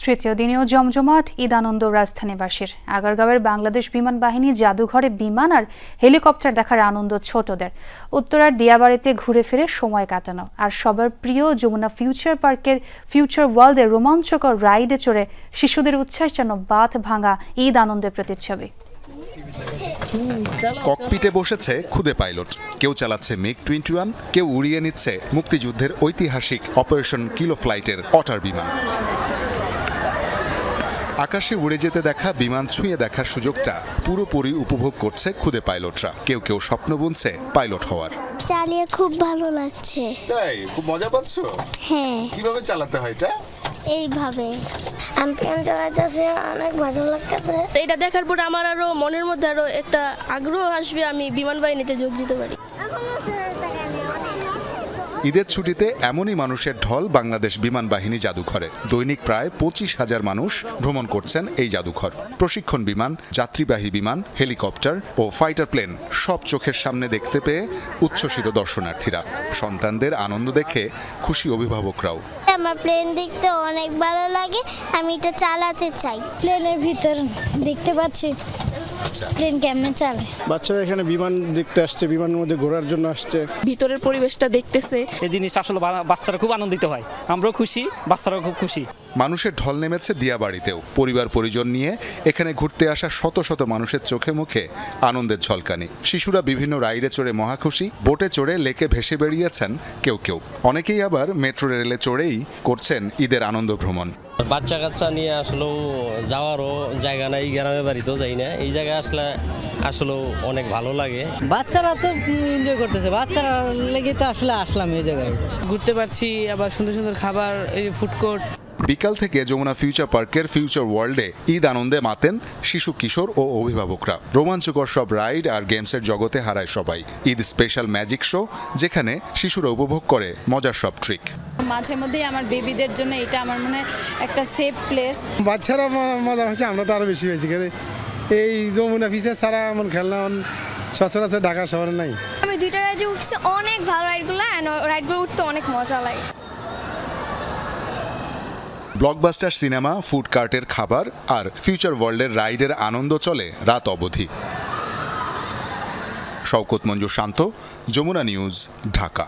তৃতীয় দিনেও জমজমাট ঈদ আনন্দ রাজধানীবাসীর। আগারগাঁওয়ের বাংলাদেশ বিমান বাহিনী জাদুঘরে বিমান আর হেলিকপ্টার দেখার আনন্দ ছোটদের। উত্তরার দিয়াবাড়িতে ঘুরে ফিরে সময় কাটানো আর সবার প্রিয় যমুনা ফিউচার পার্কের ফিউচার ওয়ার্ল্ডের রোমাঞ্চকর রাইডে চড়ে শিশুদের উচ্ছ্বাস যেন বাঁধ ভাঙা ঈদ আনন্দের প্রতিচ্ছবি। ককপিটে বসেছে খুদে পাইলট, কেউ চালাচ্ছে মিগ-21, কেউ উড়িয়ে নিচ্ছে মুক্তিযুদ্ধের ঐতিহাসিক অপারেশন কিলো ফ্লাইটের অটার বিমান। আকাশে উড়ে যেতে দেখা বিমান ছুঁয়ে দেখার সুযোগটা পুরোপুরি উপভোগ করছে খুদে পাইলটরা। কেউ কেউ স্বপ্ন বুনছে পাইলট হওয়ার। চালিয়ে খুব ভালো লাগছে। তাই খুব মজা পাচ্ছো? হ্যাঁ। কিভাবে চালাতে হয় এটা? এইভাবে আমি প্লেন চালাইতেছি, অনেক ভালো লাগতেছে। এটা দেখার পর আমার আরো মনের মধ্যে আরো একটা আগ্রহ আসবে, আমি বিমান বাহিনীতে যোগ দিতে পারি। ঈদের ছুটিতে এমনই মানুষের ঢল বাংলাদেশ বিমান বাহিনী জাদুঘরে। দৈনিক প্রায় 25,000 মানুষ ভ্রমণ করছেন এই জাদুঘর। প্রশিক্ষণ বিমান, যাত্রীবাহী বিমান, হেলিকপ্টার ও ফাইটার প্লেন সব চোখের সামনে দেখতে পেয়ে উচ্ছ্বসিত দর্শনার্থীরা। সন্তানদের আনন্দ দেখে খুশি অভিভাবকরাও। আমার প্লেন দেখতে অনেক ভালো লাগে, আমি এটা চালাতে চাই। প্লেনের ভিতর দেখতে পাচ্ছি প্লেন কেমনে চালায়। বাচ্চারা এখানে বিমান দেখতে আসছে, বিমানের মধ্যে ঘোরার জন্য আসছে। ভিতরের পরিবেশটা দেখতেছে। এই জিনিসটা আসলে বাচ্চারা খুব আনন্দিত হয়, আমরাও খুশি, বাচ্চারাও খুব খুশি। মানুষের ঢল নেমেছে দিয়াবাড়িতেও। পরিবার পরিজন নিয়ে এখানে ঘুরতে আসা শত শত মানুষের চোখে মুখে আনন্দের ঝলকানি। শিশুরা বিভিন্ন রাইডে চড়ে মহাখুশি, বোটে চড়ে লেকে ভেসে বেরিয়েছেন কেউ কেউ। অনেকেই আবার মেট্রো রেলে চড়েই করছেন ঈদের আনন্দ ভ্রমণ। বাচ্চা কাচ্চা নিয়ে আসলেও যাওয়ারও জায়গা নাই, গ্রামের বাড়িতেও যাই না। এই জায়গায় আসলে আসলেও অনেক ভালো লাগে। বাচ্চারা তো এনজয় করতেছে, বাচ্চারা লেগে তো আসলে আসলাম এই জায়গায় ঘুরতে পারছি, আবার সুন্দর সুন্দর খাবার, এই ফুডকোর্ট। বিকাল থেকে যমুনা ফিউচার পার্কের ফিউচার ওয়ার্ল্ডে ঈদ আনন্দে মাতেন শিশু, কিশোর ও অভিভাবকরা। রোমাঞ্চকর সব রাইড আর গেমসের জগতে হারায় সবাই। ঈদ স্পেশাল ম্যাজিক শো, যেখানে শিশুরা উপভোগ করে মজার সব ট্রিক। মাঝে মধ্যেই আমার বেবিদের জন্য এটা আমার মনে হয় একটা সেফ প্লেস। বাচ্চারা মজা হচ্ছে, আমরা তো আরো বেশি হয়েছি। এই যমুনা ফিউচার ছাড়া এমন খেলনা সচরাচর ঢাকা শহরে নাই। আমি দুইটা রাইডে উঠছি, অনেক ভালো রাইডগুলো, রাইডগুলো উঠতে অনেক মজা লাগে। ব্লকবাস্টার সিনেমা, ফুড কার্টের খাবার আর ফিউচার ওয়ার্ল্ডের রাইডের আনন্দ চলে রাত অবধি। শওকত মঞ্জু শান্ত, যমুনা নিউজ, ঢাকা।